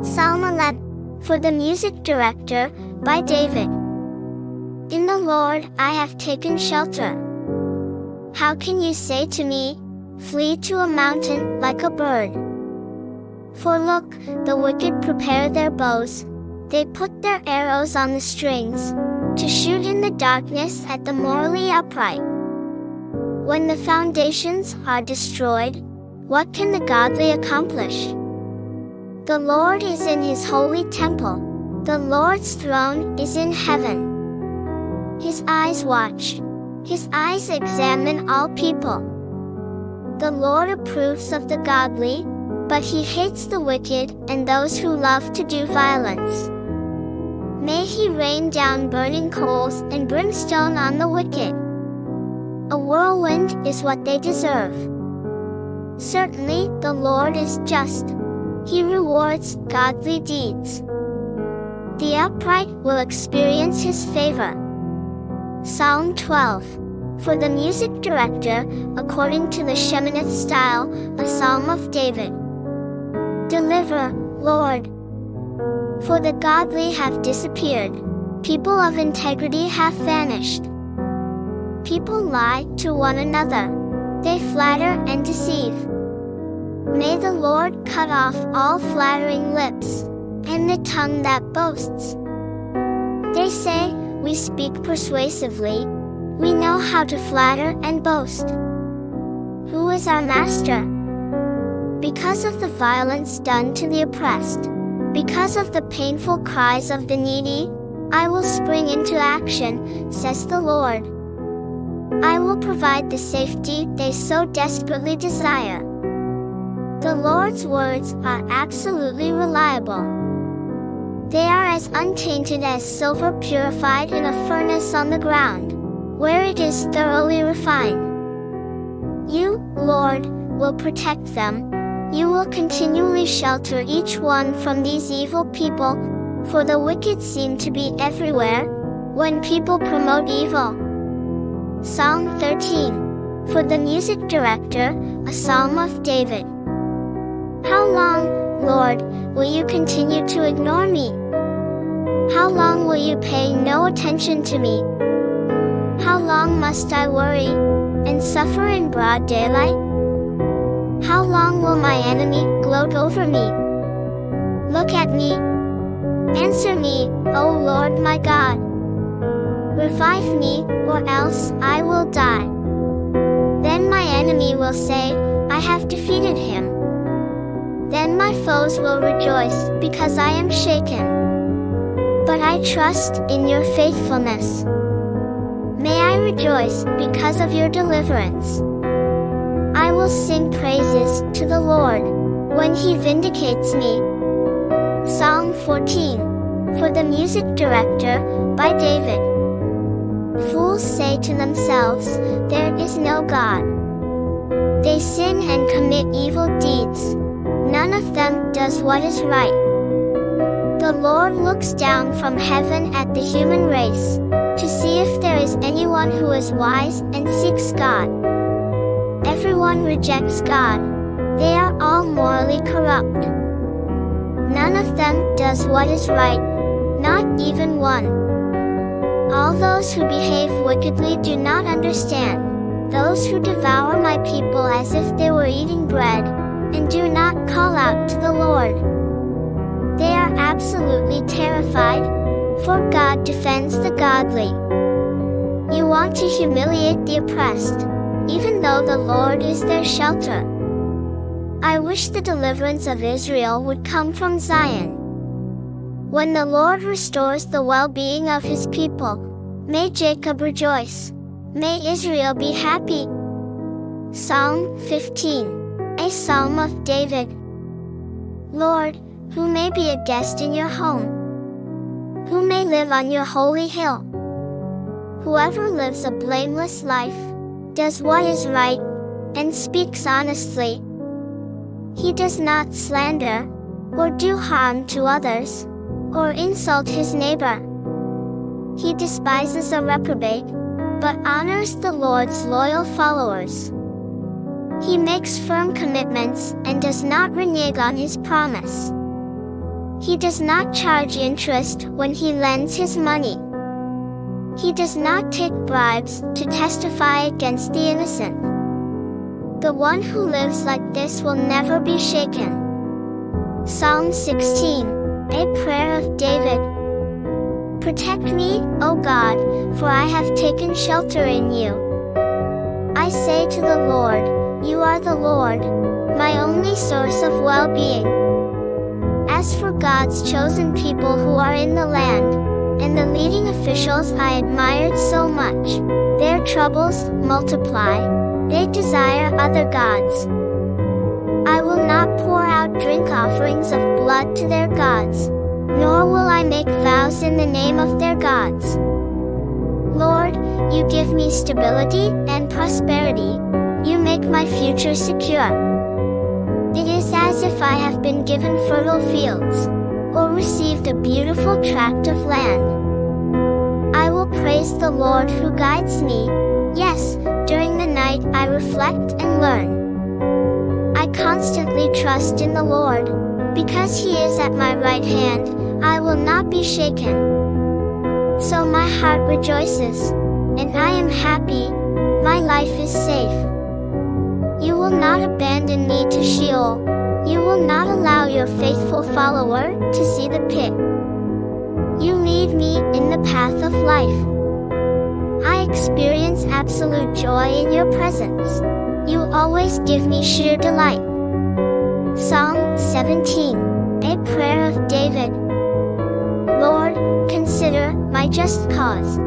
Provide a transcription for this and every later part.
Psalm 11. For the music director, by David. In the Lord I have taken shelter. How can you say to me, flee to a mountain like a bird? For look, the wicked prepare their bows. They put their arrows on the strings, to shoot in the darkness at the morally upright. When the foundations are destroyed, what can the godly accomplish? The Lord is in his holy temple. The Lord's throne is in heaven. His eyes watch. His eyes examine all people. The Lord approves of the godly, but he hates the wicked and those who love to do violence. May he rain down burning coals and brimstone on the wicked. A whirlwind is what they deserve. Certainly the Lord is just. He rewards godly deeds. The upright will experience his favor. Psalm 12. For the music director, according to the Sheminith style, a psalm of David. Deliver, Lord. For the godly have disappeared. People of integrity have vanished. People lie to one another. They flatter and deceive. May the Lord cut off all flattering lips, and the tongue that boasts. They say, we speak persuasively. We know how to flatter and boast. Who is our master? Because of the violence done to the oppressed, because of the painful cries of the needy, I will spring into action, says the Lord. I will provide the safety they so desperately desire. The Lord's words are absolutely reliable. They are as untainted as silver purified in a furnace on the ground, where it is thoroughly refined. You, Lord, will protect them. You will continually shelter each one from these evil people, for the wicked seem to be everywhere, when people promote evil. Psalm 13. For the music director, a psalm of David. How long, Lord, will you continue to ignore me? How long will you pay no attention to me? How long must I worry and suffer in broad daylight? How long will my enemy gloat over me? Look at me. Answer me, O Lord my God. Revive me, or else I will die. Then my enemy will say, I have defeated him. Then my foes will rejoice because I am shaken. But I trust in your faithfulness. May I rejoice because of your deliverance. I will sing praises to the Lord when he vindicates me. Psalm 14. For the music director, by David. Fools say to themselves, there is no God. They sin and commit evil deeds. None of them does what is right. The Lord looks down from heaven at the human race, to see if there is anyone who is wise and seeks God. Everyone rejects God. They are all morally corrupt. None of them does what is right, not even one. All those who behave wickedly do not understand, those who devour my people as if they were eating bread, and do not call out to the Lord. They are absolutely terrified, for God defends the godly. You want to humiliate the oppressed, even though the Lord is their shelter. I wish the deliverance of Israel would come from Zion. When the Lord restores the well-being of his people, may Jacob rejoice. May Israel be happy. Psalm 15. A psalm of David. Lord, who may be a guest in your home? Who may live on your holy hill? Whoever lives a blameless life, does what is right, and speaks honestly. He does not slander, or do harm to others, or insult his neighbor. He despises a reprobate, but honors the Lord's loyal followers. He makes firm commitments and does not renege on his promise. He does not charge interest when he lends his money. He does not take bribes to testify against the innocent. The one who lives like this will never be shaken. Psalm 16, a prayer of David. Protect me, O God, for I have taken shelter in you. I say to the Lord, you are the Lord, my only source of well-being. As for God's chosen people who are in the land, and the leading officials I admired so much, their troubles multiply, they desire other gods. I will not pour out drink offerings of blood to their gods, nor will I make vows in the name of their gods. Lord, you give me stability and prosperity, you make my future secure. It is as if I have been given fertile fields, or received a beautiful tract of land. I will praise the Lord who guides me. Yes, during the night I reflect and learn. I constantly trust in the Lord. Because He is at my right hand, I will not be shaken. So my heart rejoices, and I am happy. My life is safe. You will not abandon me to Sheol. You will not allow your faithful follower to see the pit. You lead me in the path of life. I experience absolute joy in your presence. You always give me sheer delight. Psalm 17, a prayer of David. Lord, consider my just cause.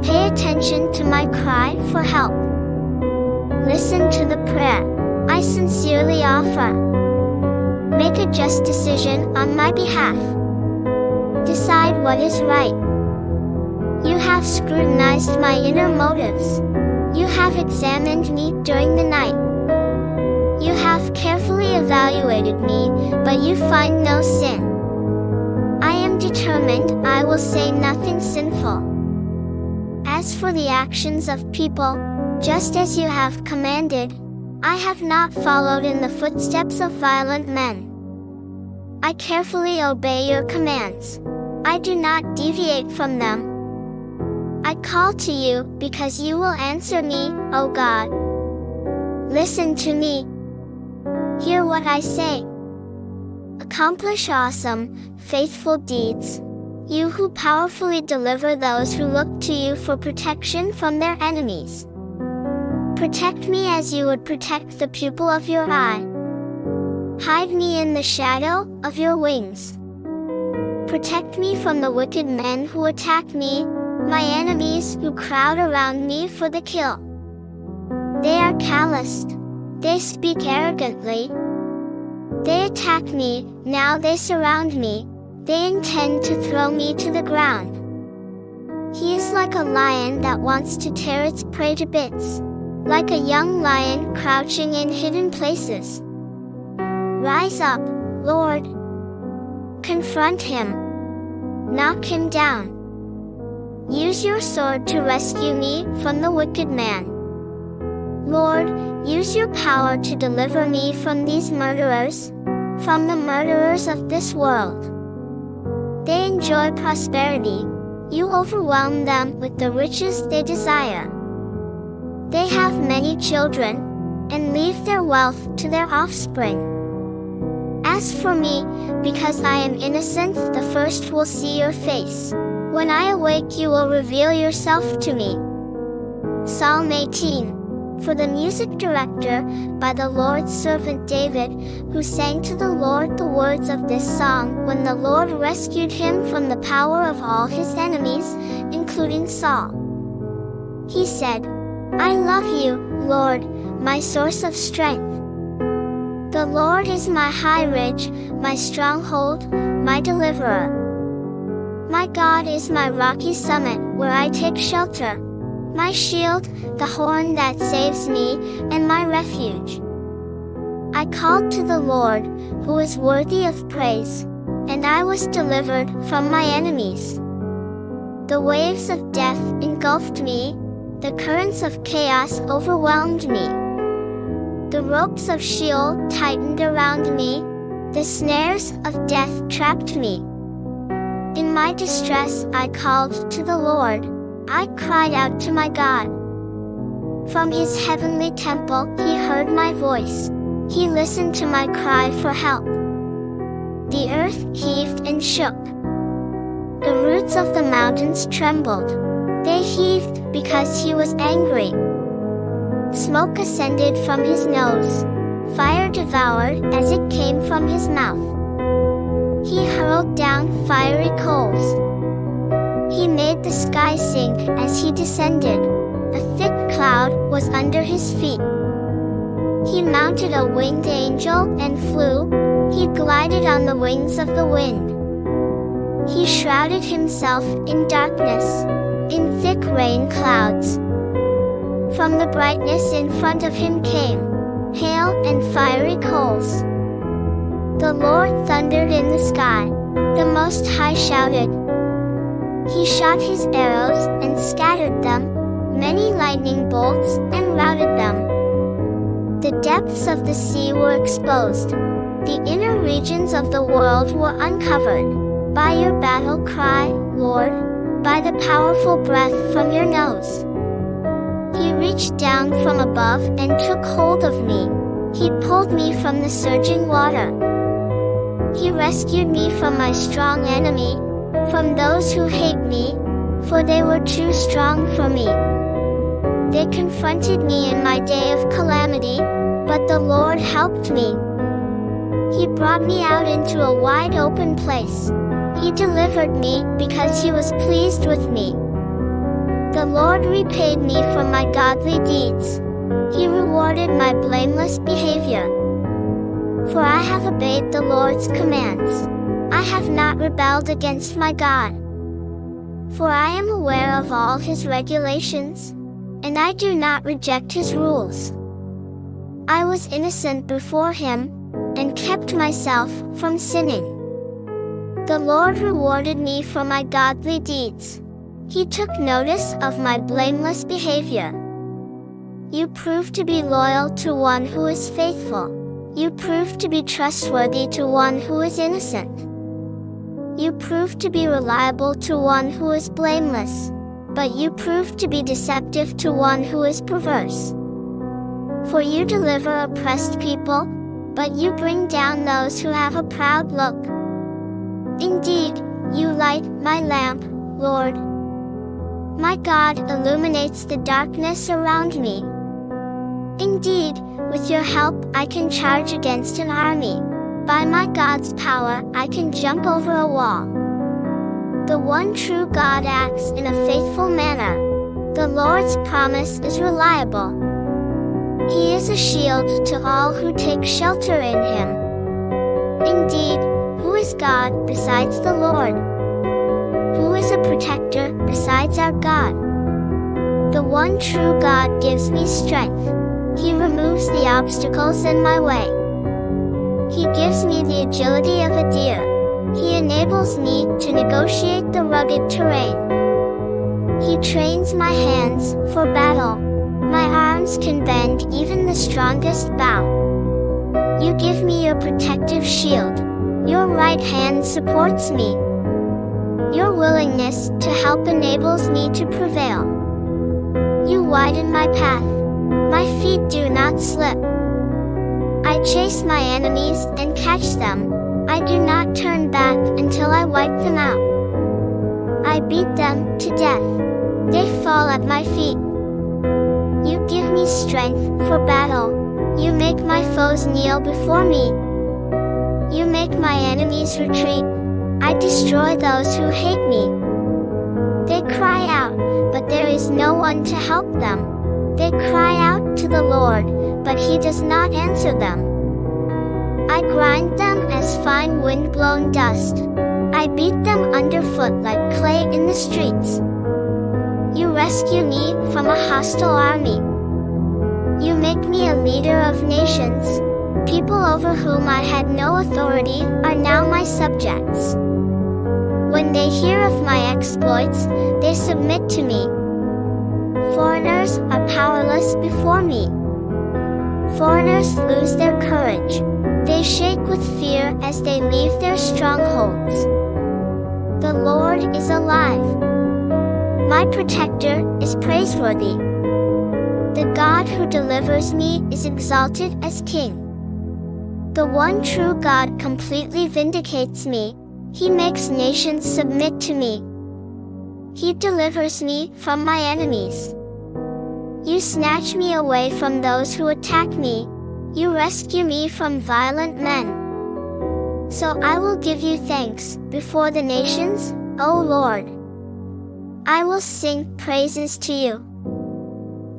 Pay attention to my cry for help. Listen to the prayer I sincerely offer. Make a just decision on my behalf. Decide what is right. You have scrutinized my inner motives. You have examined me during the night. You have carefully evaluated me, but you find no sin. I am determined I will say nothing sinful. As for the actions of people, just as you have commanded, I have not followed in the footsteps of violent men. I carefully obey your commands. I do not deviate from them. I call to you because you will answer me, O God. Listen to me. Hear what I say. Accomplish awesome, faithful deeds. You who powerfully deliver those who look to you for protection from their enemies. Protect me as you would protect the pupil of your eye. Hide me in the shadow of your wings. Protect me from the wicked men who attack me, my enemies who crowd around me for the kill. They are calloused. They speak arrogantly. They attack me, now they surround me. They intend to throw me to the ground. He is like a lion that wants to tear its prey to bits. Like a young lion crouching in hidden places. Rise up, Lord. Confront him. Knock him down. Use your sword to rescue me from the wicked man. Lord, use your power to deliver me from these murderers, from the murderers of this world. They enjoy prosperity. You overwhelm them with the riches they desire. They have many children, and leave their wealth to their offspring. As for me, because I am innocent, the first will see your face. When I awake, you will reveal yourself to me. Psalm 18, for the music director, by the Lord's servant David, who sang to the Lord the words of this song when the Lord rescued him from the power of all his enemies, including Saul. He said, I love you, Lord, my source of strength. The Lord is my high ridge, my stronghold, my deliverer. My God is my rocky summit where I take shelter, my shield, the horn that saves me, and my refuge. I called to the Lord, who is worthy of praise, and I was delivered from my enemies. The waves of death engulfed me. The currents of chaos overwhelmed me. The ropes of Sheol tightened around me. The snares of death trapped me. In my distress I called to the Lord. I cried out to my God. From his heavenly temple he heard my voice. He listened to my cry for help. The earth heaved and shook. The roots of the mountains trembled. They heaved because he was angry. Smoke ascended from his nose. Fire devoured as it came from his mouth. He hurled down fiery coals. He made the sky sink as he descended. A thick cloud was under his feet. He mounted a winged angel and flew. He glided on the wings of the wind. He shrouded himself in darkness, in thick rain clouds. From the brightness in front of him came hail and fiery coals. The Lord thundered in the sky. The Most High shouted. He shot his arrows and scattered them, many lightning bolts, and routed them. The depths of the sea were exposed. The inner regions of the world were uncovered. By your battle cry, Lord, by the powerful breath from your nose. He reached down from above and took hold of me. He pulled me from the surging water. He rescued me from my strong enemy, from those who hate me, for they were too strong for me. They confronted me in my day of calamity, but the Lord helped me. He brought me out into a wide open place. He delivered me because he was pleased with me. The Lord repaid me for my godly deeds. He rewarded my blameless behavior. For I have obeyed the Lord's commands. I have not rebelled against my God. For I am aware of all his regulations, and I do not reject his rules. I was innocent before him, and kept myself from sinning. The Lord rewarded me for my godly deeds. He took notice of my blameless behavior. You prove to be loyal to one who is faithful. You prove to be trustworthy to one who is innocent. You prove to be reliable to one who is blameless, but you prove to be deceptive to one who is perverse. For you deliver oppressed people, but you bring down those who have a proud look. Indeed, you light my lamp, Lord. My God illuminates the darkness around me. Indeed, with your help I can charge against an army. By my God's power I can jump over a wall. The one true God acts in a faithful manner. The Lord's promise is reliable. He is a shield to all who take shelter in him. Indeed, who is God besides the Lord? Who is a protector besides our God? The one true God gives me strength. He removes the obstacles in my way. He gives me the agility of a deer. He enables me to negotiate the rugged terrain. He trains my hands for battle. My arms can bend even the strongest bow. You give me your protective shield. Your right hand supports me. Your willingness to help enables me to prevail. You widen my path. My feet do not slip. I chase my enemies and catch them. I do not turn back until I wipe them out. I beat them to death. They fall at my feet. You give me strength for battle. You make my foes kneel before me. You make my enemies retreat. I destroy those who hate me. They cry out, but there is no one to help them. They cry out to the Lord, but he does not answer them. I grind them as fine wind-blown dust. I beat them underfoot like clay in the streets. You rescue me from a hostile army. You make me a leader of nations. People over whom I had no authority are now my subjects. When they hear of my exploits, they submit to me. Foreigners are powerless before me. Foreigners lose their courage. They shake with fear as they leave their strongholds. The Lord is alive. My protector is praiseworthy. The God who delivers me is exalted as King. The one true God completely vindicates me. He makes nations submit to me. He delivers me from my enemies. You snatch me away from those who attack me. You rescue me from violent men. So I will give you thanks before the nations, O Lord. I will sing praises to you.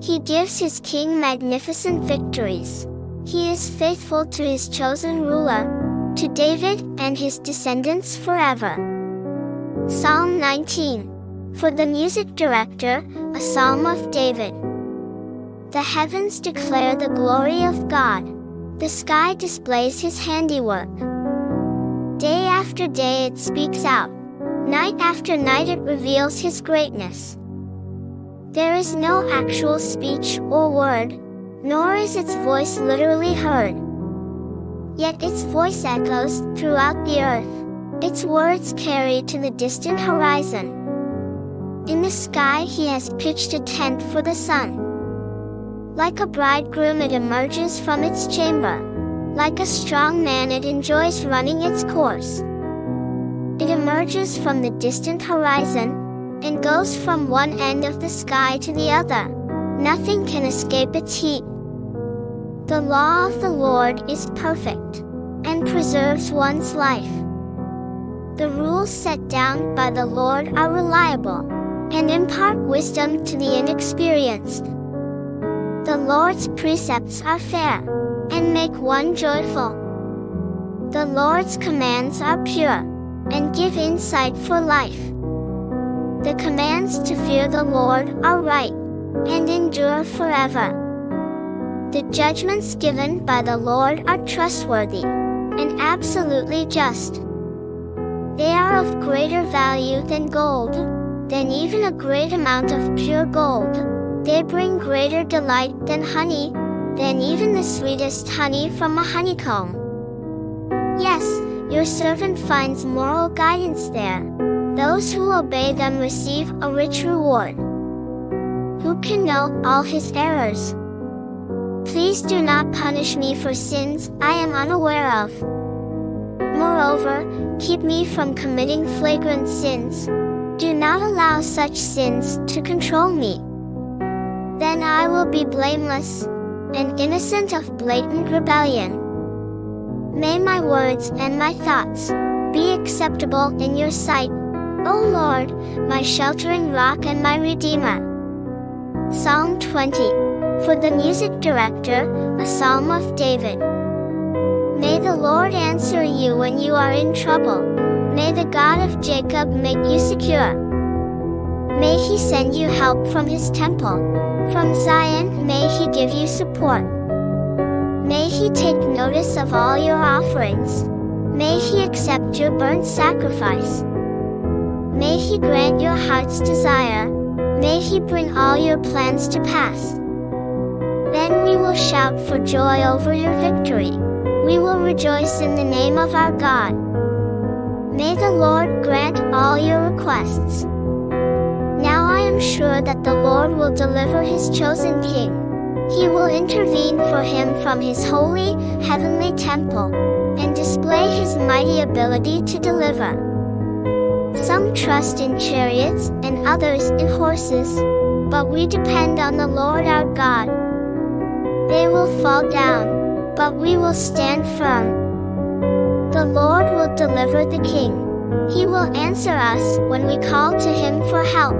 He gives his king magnificent victories. He is faithful to his chosen ruler, to David and his descendants forever. Psalm 19. For the music director, a psalm of David. The heavens declare the glory of God. The sky displays his handiwork. Day after day it speaks out. Night after night it reveals his greatness. There is no actual speech or word, nor is its voice literally heard. Yet its voice echoes throughout the earth, its words carry to the distant horizon. In the sky he has pitched a tent for the sun. Like a bridegroom it emerges from its chamber. Like a strong man it enjoys running its course. It emerges from the distant horizon, and goes from one end of the sky to the other. Nothing can escape its heat. The law of the Lord is perfect, and preserves one's life. The rules set down by the Lord are reliable, and impart wisdom to the inexperienced. The Lord's precepts are fair, and make one joyful. The Lord's commands are pure, and give insight for life. The commands to fear the Lord are right, and endure forever. The judgments given by the Lord are trustworthy, and absolutely just. They are of greater value than gold, than even a great amount of pure gold. They bring greater delight than honey, than even the sweetest honey from a honeycomb. Yes, your servant finds moral guidance there. Those who obey them receive a rich reward. Who can know all his errors? Please do not punish me for sins I am unaware of. Moreover, keep me from committing flagrant sins. Do not allow such sins to control me. Then I will be blameless, and innocent of blatant rebellion. May my words and my thoughts be acceptable in your sight, O Lord, my sheltering rock and my redeemer. Psalm 20. For the music director, a psalm of David. May the Lord answer you when you are in trouble. May the God of Jacob make you secure. May he send you help from his temple. From Zion may he give you support. May he take notice of all your offerings. May he accept your burnt sacrifice. May he grant your heart's desire. May he bring all your plans to pass. Then we will shout for joy over your victory. We will rejoice in the name of our God. May the Lord grant all your requests. Now I am sure that the Lord will deliver his chosen king. He will intervene for him from his holy, heavenly temple, and display his mighty ability to deliver. Some trust in chariots and others in horses, but we depend on the Lord our God. They will fall down, but we will stand firm. The Lord will deliver the king. He will answer us when we call to him for help.